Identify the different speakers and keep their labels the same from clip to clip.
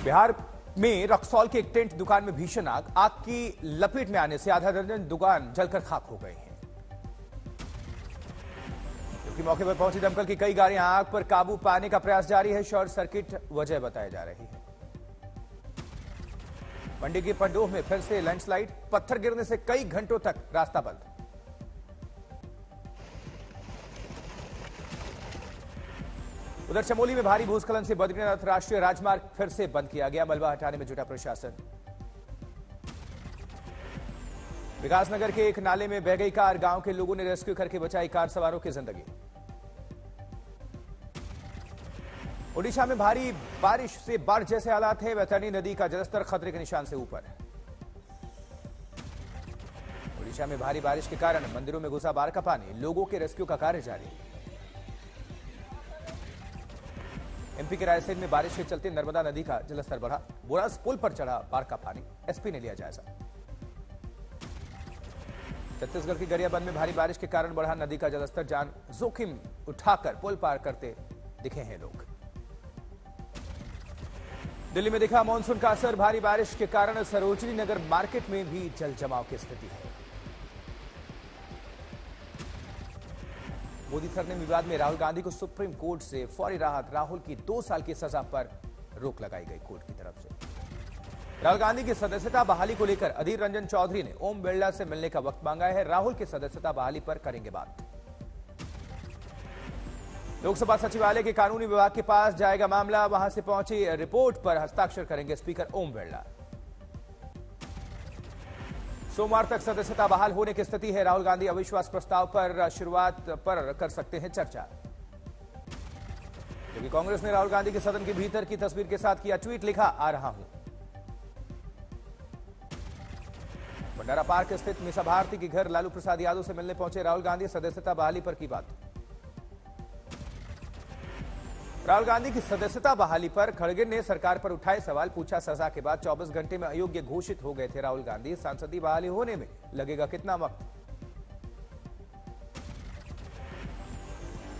Speaker 1: बिहार में रक्सौल के एक टेंट दुकान में भीषण आग की लपेट में आने से आधा दर्जन दुकान जलकर खाक हो गई हैं। जबकि मौके पर पहुंची दमकल की कई गाड़ियां आग पर काबू पाने का प्रयास जारी है। शॉर्ट सर्किट वजह बताई जा रही है। मंडी के पंडोह में फिर से लैंडस्लाइड, पत्थर गिरने से कई घंटों तक रास्ता बंद। उधर चमोली में भारी भूस्खलन से बद्रीनाथ राष्ट्रीय राजमार्ग फिर से बंद किया गया। मलबा हटाने में जुटा प्रशासन। विकासनगर के एक नाले में बह गई कार, गांव के लोगों ने रेस्क्यू करके बचाई कार सवारों की जिंदगी। ओडिशा में भारी बारिश से बाढ़ जैसे हालात हैं। वैतरणी नदी का जलस्तर खतरे के निशान से ऊपर। ओडिशा में भारी बारिश के कारण मंदिरों में घुसा बाढ़ का पानी, लोगों के रेस्क्यू का कार्य जारी। एमपी के रायसेन में बारिश के चलते नर्मदा नदी का जलस्तर बढ़ा, बोरास पुल पर चढ़ा बाढ़ का पानी, एसपी ने लिया जायजा। छत्तीसगढ़ की गरियाबंद में भारी बारिश के कारण बढ़ा नदी का जलस्तर, जान जोखिम उठाकर पुल पार करते दिखे हैं लोग। दिल्ली में दिखा मानसून का असर, भारी बारिश के कारण सरोजनी नगर मार्केट में भी जल जमाव की स्थिति है। मोदी सरने विवाद में राहुल गांधी को सुप्रीम कोर्ट से फौरी राहत, राहुल की 2 साल की सजा पर रोक लगाई गई कोर्ट की तरफ से। राहुल गांधी की सदस्यता बहाली को लेकर अधीर रंजन चौधरी ने ओम बिरला से मिलने का वक्त मांगा है। राहुल की सदस्यता बहाली पर करेंगे बात। लोकसभा सचिवालय के कानूनी विभाग के पास जाएगा मामला, वहां से पहुंची रिपोर्ट पर हस्ताक्षर करेंगे स्पीकर ओम बिरला। सोमवार तक सदस्यता बहाल होने की स्थिति है। राहुल गांधी अविश्वास प्रस्ताव पर शुरुआत पर कर सकते हैं चर्चा। क्योंकि कांग्रेस ने राहुल गांधी के सदन के भीतर की तस्वीर के साथ किया ट्वीट, लिखा आ रहा हूं। भंडारा पार्क स्थित मीसा भारती के घर लालू प्रसाद यादव से मिलने पहुंचे राहुल गांधी, सदस्यता बहाली पर की बात। राहुल गांधी की सदस्यता बहाली पर खड़गे ने सरकार पर उठाए सवाल, पूछा सजा के बाद 24 घंटे में अयोग्य घोषित हो गए थे राहुल गांधी, सांसदीय बहाली होने में लगेगा कितना वक्त?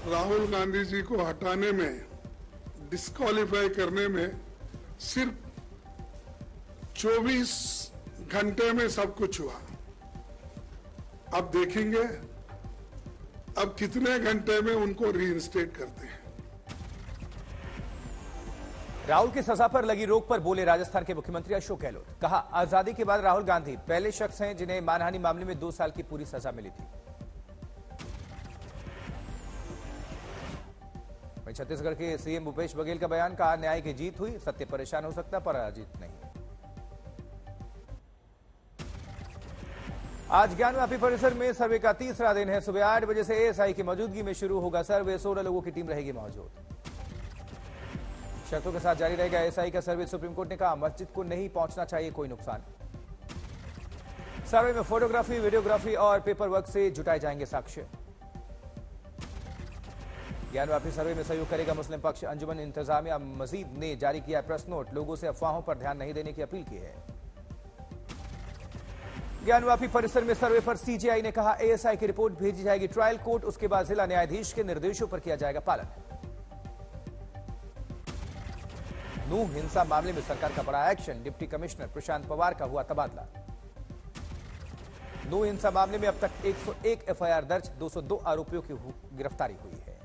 Speaker 2: राहुल गांधी जी को हटाने में, डिस्क्वालीफाई करने में सिर्फ 24 घंटे में सब कुछ हुआ। अब देखेंगे अब कितने घंटे में उनको रीइंस्टेट करते हैं।
Speaker 1: राहुल की सजा पर लगी रोक पर बोले राजस्थान के मुख्यमंत्री अशोक गहलोत। कहा, आजादी के बाद राहुल गांधी पहले शख्स हैं जिन्हें मानहानि मामले में 2 साल की पूरी सजा मिली थी। वहीं छत्तीसगढ़ के सीएम भूपेश बघेल का बयान, कहा न्याय की जीत हुई, सत्य परेशान हो सकता पराजित नहीं। आज ज्ञानवापी परिसर में सर्वे का तीसरा दिन है। सुबह 8 बजे से एएसआई की मौजूदगी में शुरू होगा सर्वे। 16 लोगों की टीम रहेगी मौजूद। शर्तों के साथ जारी रहेगा एएसआई का सर्वे। सुप्रीम कोर्ट ने कहा मस्जिद को नहीं पहुंचना चाहिए कोई नुकसान। सर्वे में फोटोग्राफी, वीडियोग्राफी और पेपर वर्क से जुटाए जाएंगे साक्ष्य। ज्ञानवापी सर्वे में सहयोग करेगा मुस्लिम पक्ष। अंजुमन इंतजामिया मजीद ने जारी किया प्रेस नोट, लोगों से अफवाहों पर ध्यान नहीं देने की अपील की है। ज्ञानवापी परिसर में सर्वे पर सीजेआई ने कहा एएसआई की रिपोर्ट भेजी जाएगी ट्रायल कोर्ट, उसके बाद जिला न्यायाधीश के निर्देशों पर किया जाएगा पालन। नूह हिंसा मामले में सरकार का बड़ा action, deputy commissioner Prashant Pawar का हुआ तबादला। नूह हिंसा मामले में अब तक 101 एफआईआर दर्ज, 202 आरोपियों की गिरफ्तारी हुई है।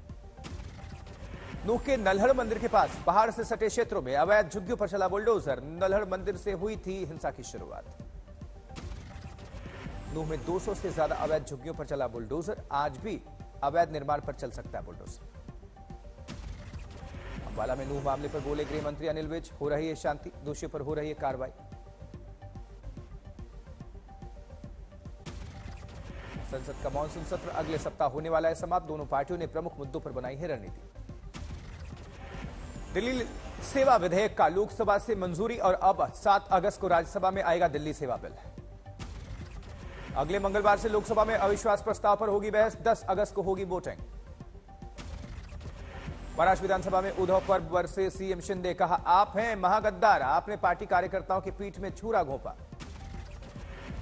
Speaker 1: नूह के नल्हड़ मंदिर के पास पहाड़ से सटे क्षेत्रों में अवैध झुग्गियों पर चला बुलडोजर। नल्हड़ मंदिर से हुई थी हिंसा की शुरुआत। नूह में 200 से ज्यादा अवैध झुग्गियों पर चला बुलडोजर, आज भी अवैध निर्माण पर चल सकता है बुलडोजर। अंबाला में नूह मामले पर बोले गृह मंत्री अनिल विज, हो रही है शांति, दोषियों पर हो रही है कार्रवाई। संसद का मानसून सत्र अगले सप्ताह होने वाला है समाप्त। दोनों पार्टियों ने प्रमुख मुद्दों पर बनाई है रणनीति। दिल्ली सेवा विधेयक का लोकसभा से मंजूरी और अब 7 अगस्त को राज्यसभा में आएगा दिल्ली सेवा बिल। अगले मंगलवार से लोकसभा में अविश्वास प्रस्ताव पर होगी बहस, 10 अगस्त को होगी वोटिंग। महाराष्ट्र विधानसभा में उद्धव पर बरसे सीएम शिंदे, कहा आप हैं महागद्दार, आपने पार्टी कार्यकर्ताओं की पीठ में छुरा घोंपा।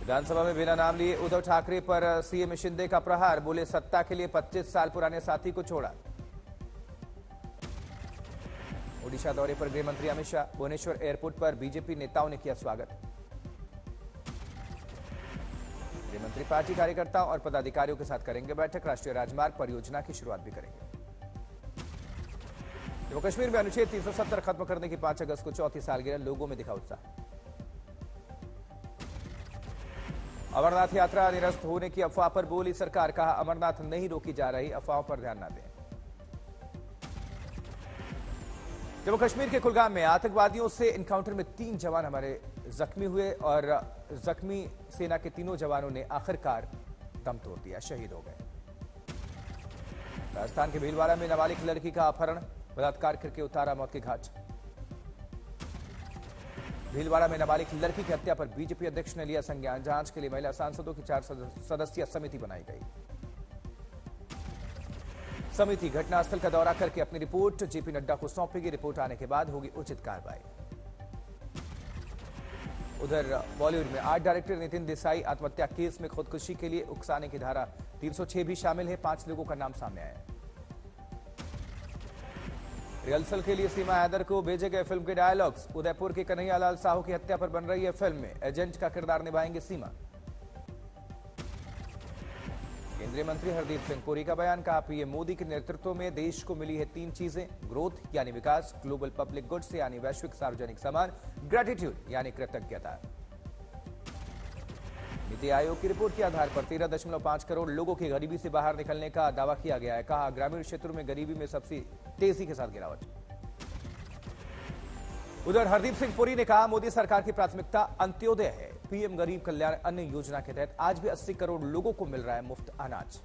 Speaker 1: विधानसभा में बिना नाम लिए उद्धव ठाकरे पर सीएम शिंदे का प्रहार, बोले सत्ता के लिए 25 साल पुराने साथी को छोड़ा। ओडिशा दौरे पर गृह मंत्री अमित शाह। भुवनेश्वर एयरपोर्ट पर बीजेपी नेताओं ने किया स्वागत। गृह मंत्री पार्टी कार्यकर्ताओं और पदाधिकारियों के साथ करेंगे बैठक। राष्ट्रीय राजमार्ग परियोजना की शुरुआत भी करेंगे। जम्मू कश्मीर में अनुच्छेद 370 खत्म करने की 5 अगस्त को चौथी सालगिरह, लोगों में दिखा उत्साह। अमरनाथ यात्रा निरस्त होने की अफवाह पर बोली सरकार, कहा अमरनाथ नहीं रोकी जा रही, अफवाहों पर ध्यान न दें। जम्मू कश्मीर के कुलगाम में आतंकवादियों से एनकाउंटर में 3 जवान हमारे जख्मी हुए और जख्मी सेना के तीनों जवानों ने आखिरकार दम तोड़ दिया, शहीद हो गए। राजस्थान के भीलवाड़ा में नाबालिग लड़की का अपहरण, बलात्कार करके उतारा मौत के घाट। भीलवाड़ा में नाबालिग लड़की की हत्या पर बीजेपी अध्यक्ष ने लिया संज्ञान। जांच के लिए महिला सांसदों की 4 सदस्यीय समिति बनाई गई। समिति घटनास्थल का दौरा करके अपनी रिपोर्ट जेपी नड्डा को सौंपेगी। रिपोर्ट आने के बाद होगी उचित कार्रवाई। उधर बॉलीवुड में आर्ट डायरेक्टर नितिन देसाई आत्महत्या केस में खुदकुशी के लिए उकसाने की धारा 306 भी शामिल है। 5 लोगों का नाम सामने आया है। रिहर्सल के लिए सीमा हैदर को भेजे गए फिल्म के डायलॉग्स। उदयपुर के कन्हैयालाल साहू की हत्या पर बन रही है फिल्म में एजेंट का किरदार निभाएंगे सीमा। केंद्रीय मंत्री हरदीप सिंह पुरी का बयान, कहा पीएम मोदी के नेतृत्व में देश को मिली है 3 चीजें, ग्रोथ यानी विकास, ग्लोबल पब्लिक गुड्स यानी वैश्विक सार्वजनिक सामान, ग्रेटिट्यूड यानी कृतज्ञता। नीति आयोग की रिपोर्ट के आधार पर 13.5 करोड़ लोगों की गरीबी से बाहर निकलने का दावा किया गया है। कहा ग्रामीण क्षेत्रों में गरीबी में सबसे तेजी के साथ गिरावट। उधर हरदीप सिंह पुरी ने कहा मोदी सरकार की प्राथमिकता अंत्योदय है। पीएम गरीब कल्याण अन्न योजना के तहत आज भी 80 करोड़ लोगों को मिल रहा है मुफ्त अनाज।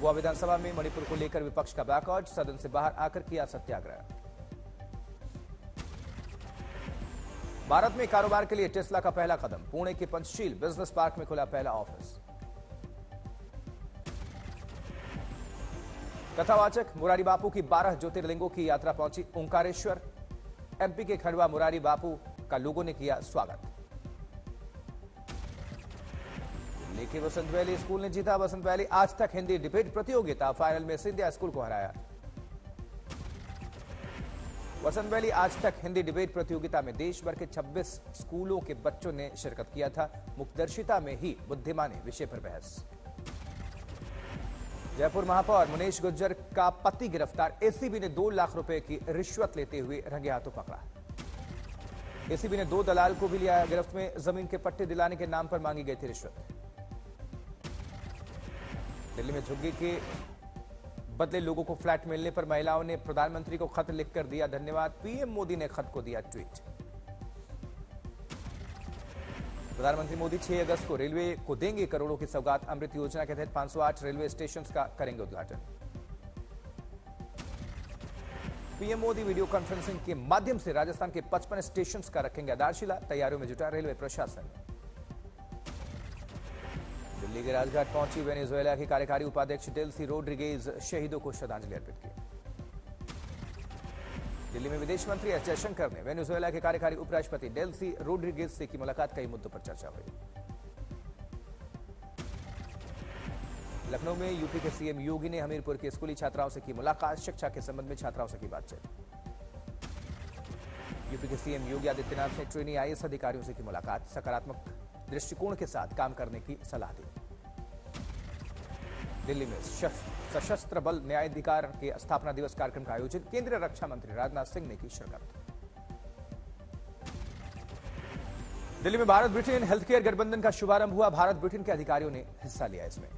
Speaker 1: गोवा विधानसभा में मणिपुर को लेकर विपक्ष का बैकआउट, सदन से बाहर आकर किया सत्याग्रह। भारत में कारोबार के लिए टेस्ला का पहला कदम, पुणे के पंचशील बिजनेस पार्क में खुला पहला ऑफिस। कथावाचक मुरारी बापू की 12 ज्योतिर्लिंगों की यात्रा पहुंची ओंकारेश्वर। एमपी के खंडवा मुरारी बापू का लोगों ने किया स्वागत। दिल्ली के वसंत वैली स्कूल ने जीता वसंत वैली आज तक हिंदी डिबेट प्रतियोगिता, फाइनल में सिंधिया स्कूल को हराया। वसंत वैली आज तक हिंदी डिबेट प्रतियोगिता में देश भर के 26 स्कूलों के बच्चों ने शिरकत किया था। मुखदर्शिता में ही बुद्धिमानी विषय पर बहस। जयपुर महापौर मुनेश गुज्जर का पति गिरफ्तार, एसीबी ने 2 लाख रुपए की रिश्वत लेते हुए रंगे हाथों पकड़ा। एसीबी ने 2 दलाल को भी लिया गिरफ्त में, जमीन के पट्टे दिलाने के नाम पर मांगी गई थी रिश्वत। दिल्ली में झुग्गी के बदले लोगों को फ्लैट मिलने पर महिलाओं ने प्रधानमंत्री को खत लिखकर दिया धन्यवाद। पीएम मोदी ने खत को दिया ट्वीट। प्रधानमंत्री मोदी 6 अगस्त को रेलवे को देंगे करोड़ों की सौगात। अमृत योजना के तहत 508 रेलवे स्टेशन का करेंगे उद्घाटन। पीएम मोदी वीडियो कॉन्फ्रेंसिंग के माध्यम से राजस्थान के 55 स्टेशन का रखेंगे आधारशिला। तैयारियों में जुटा रेलवे प्रशासन। दिल्ली के राजघाट पहुंची वेनेजुएला की कार्यकारी उपाध्यक्ष डेल्सी रोड्रिगेज, शहीदों को श्रद्धांजलि अर्पित की। दिल्ली में विदेश मंत्री एस जयशंकर ने वेनेजुएला के कार्यकारी उपराष्ट्रपति डेल्सी रोड्रिगेज से की मुलाकात, कई मुद्दों पर चर्चा हुई। लखनऊ में यूपी के सीएम योगी ने हमीरपुर के स्कूली छात्राओं से की मुलाकात, शिक्षा के संबंध में छात्राओं से की बातचीत। यूपी के सीएम योगी आदित्यनाथ ने ट्रेनी आईएएस अधिकारियों से की मुलाकात, सकारात्मक दृष्टिकोण के साथ काम करने की सलाह दी। दिल्ली में सशस्त्र बल न्यायाधिकार के स्थापना दिवस कार्यक्रम का आयोजन, केंद्रीय रक्षा मंत्री राजनाथ सिंह ने की शिरकत। दिल्ली में भारत ब्रिटेन हेल्थ केयर गठबंधन का शुभारंभ हुआ। भारत ब्रिटेन के अधिकारियों ने हिस्सा लिया इसमें।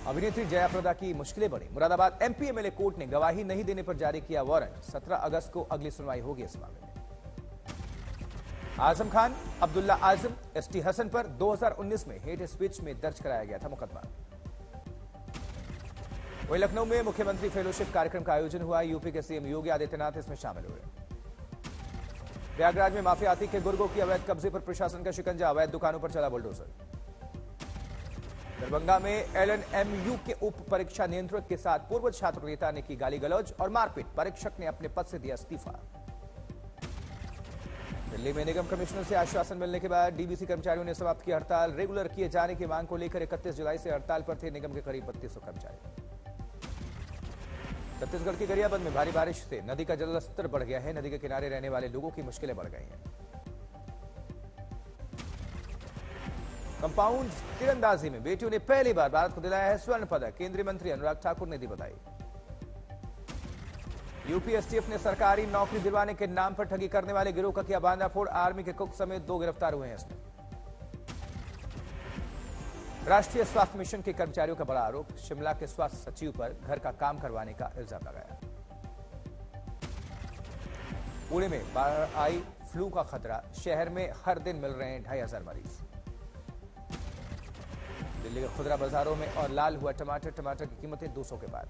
Speaker 1: अभिनेत्री जया प्रदा की मुश्किलें बढ़ी। मुरादाबाद एमपी एमएलए कोर्ट ने गवाही नहीं देने पर जारी किया वारंट। 17 अगस्त को अगली सुनवाई होगी इस मामले में। आजम खान, अब्दुल्ला आजम, एसटी हसन पर 2019 में हेट स्पीच में दर्ज कराया गया था मुकदमा। वहीं लखनऊ में मुख्यमंत्री फेलोशिप कार्यक्रम का आयोजन हुआ। यूपी के सीएम योगी आदित्यनाथ इसमें शामिल हुए। प्रयागराज में माफियाती के गुर्गों की अवैध कब्जे पर प्रशासन का शिकंजा, अवैध दुकानों पर चला बुलडोजर। दरभंगा में एलएनएमयू के उप परीक्षा नियंत्रक के साथ पूर्व छात्र नेता ने की गाली गलौज और मारपीट, परीक्षक ने अपने पद से दिया इस्तीफा। दिल्ली दिल्ली में निगम कमिश्नर से आश्वासन मिलने के बाद डीवीसी कर्मचारियों ने समाप्त की हड़ताल। रेगुलर किए जाने की मांग को लेकर 31 जुलाई से हड़ताल पर थे निगम के करीब 3200 कर्मचारी। छत्तीसगढ़ के गरियाबंद में भारी बारिश से नदी का जलस्तर बढ़ गया है। नदी के किनारे रहने वाले लोगों की मुश्किलें बढ़ गई हैं। कंपाउंड तीरंदाजी में बेटियों ने पहली बार भारत को दिलाया है स्वर्ण पदक। केंद्रीय मंत्री अनुराग ठाकुर ने दी बधाई। यूपीएसटीएफ ने सरकारी नौकरी दिलवाने के नाम पर ठगी करने वाले गिरोह का किया बांदाफोड़। आर्मी के कुक समेत 2 गिरफ्तार हुए हैं इसमें। राष्ट्रीय स्वास्थ्य मिशन के कर्मचारियों का बड़ा आरोप। शिमला के स्वास्थ्य सचिव पर घर का काम करवाने का इल्जाम लगाया। पुणे में बाढ़ आई, फ्लू का खतरा। शहर में हर दिन मिल रहे हैं 2500 मरीज। दिल्ली के खुदरा बाजारों में और लाल हुआ टमाटर की कीमतें 200 के पार।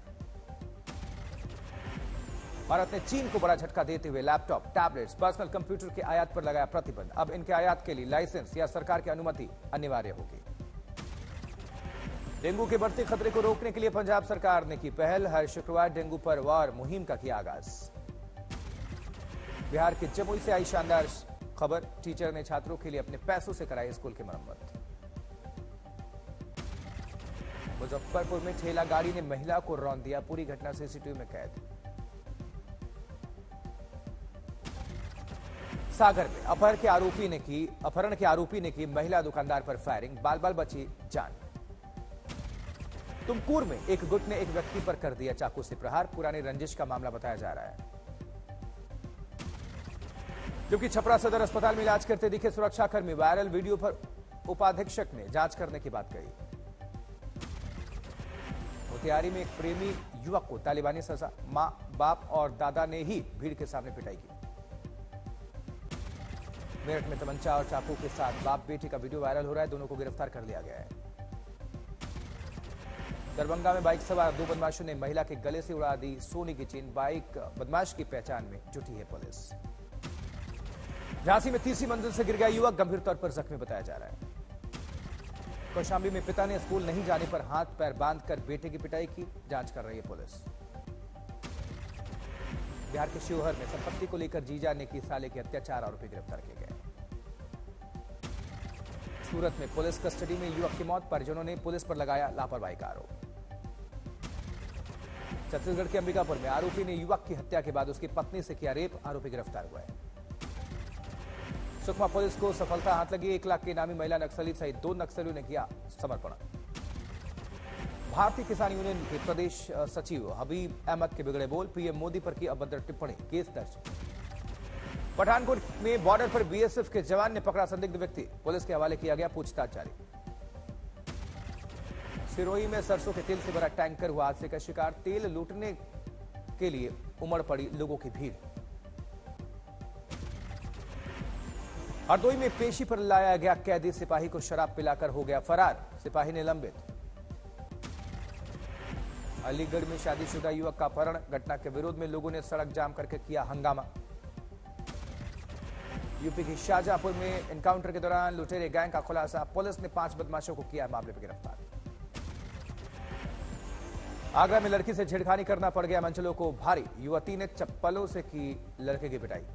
Speaker 1: भारत ने चीन को बड़ा झटका देते हुए लैपटॉप, टैबलेट्स, पर्सनल कंप्यूटर के आयात पर लगाया प्रतिबंध। अब इनके आयात के लिए लाइसेंस या सरकार की अनुमति अनिवार्य होगी। डेंगू के बढ़ते खतरे को रोकने के लिए पंजाब सरकार ने की पहल। हर शुक्रवार डेंगू पर वार मुहिम का किया आगाज। बिहार के जमुई से आई शानदार खबर। टीचर ने छात्रों के लिए अपने पैसों से कराई स्कूल की मरम्मत। मुजफ्फरपुर में ठेला गाड़ी ने महिला को रौंद दिया। पूरी घटना सीसीटीवी में कैद। सागर में अपहरण के आरोपी ने की महिला दुकानदार पर फायरिंग। बाल बाल बची जान। तुमकुर में एक गुट ने एक व्यक्ति पर कर दिया चाकू से प्रहार। पुरानी रंजिश का मामला बताया जा रहा है। क्योंकि छपरा सदर अस्पताल में इलाज करते दिखे सुरक्षाकर्मी। वायरल वीडियो पर उपाधीक्षक ने जांच करने की बात कही। मोतिहारी में एक प्रेमी युवक को तालिबानी सजा। मां, बाप और दादा ने ही भीड़ के सामने पिटाई की। मेरठ में तमंचा और चाकू के साथ बाप बेटे का वीडियो वायरल हो रहा है। दोनों को गिरफ्तार कर लिया गया है। दरभंगा में बाइक सवार 2 बदमाशों ने महिला के गले से उड़ा दी सोने की चेन। बाइक बदमाश की पहचान में जुटी है पुलिस। झांसी में तीसरी मंजिल से गिर गया युवक। गंभीर तौर पर जख्मी बताया जा रहा है। कौशांबी में पिता ने स्कूल नहीं जाने पर हाथ पैर बांधकर बेटे की पिटाई की। जांच कर रही है पुलिस। बिहार के शिवहर में संपत्ति को लेकर जीजा ने की साले की हत्या। 4 आरोपी गिरफ्तार किए गए। सूरत में पुलिस कस्टडी में युवक की मौत। परिजनों ने पुलिस पर लगाया लापरवाही का आरोप। छत्तीसगढ़ के अंबिकापुर में आरोपी ने युवक की हत्या के बाद उसकी पत्नी से किया रेप। आरोपी गिरफ्तार हुआ है। सुकमा पुलिस को सफलता हाथ लगी। 1 लाख के इनामी महिला नक्सली सहित 2 नक्सलियों ने किया समर्पण। भारतीय किसान यूनियन के प्रदेश सचिव हबीब अहमद के बिगड़े बोल। पीएम मोदी पर की अभद्र टिप्पणी। केस दर्ज। पठानकोट में बॉर्डर पर बीएसएफ के जवान ने पकड़ा संदिग्ध व्यक्ति। पुलिस के हवाले किया गया। पूछताछ जारी। सिरोही में सरसों के तेल से भरा टैंकर हुआ हादसे का शिकार। तेल लूटने के लिए उमड़ पड़ी लोगों की भीड़। हरदोई में पेशी पर लाया गया कैदी सिपाही को शराब पिलाकर हो गया फरार। सिपाही निलंबित। अलीगढ़ में शादीशुदा युवक का अपहरण। घटना के विरोध में लोगों ने सड़क जाम करके किया हंगामा। यूपी के शाहजहांपुर में एनकाउंटर के दौरान लुटेरे गैंग का खुलासा। पुलिस ने 5 बदमाशों को किया मामले में गिरफ्तार। आगरा में लड़की से छेड़खानी करना पड़ गया मंचलों को भारी। युवती ने चप्पलों से की लड़के की पिटाई।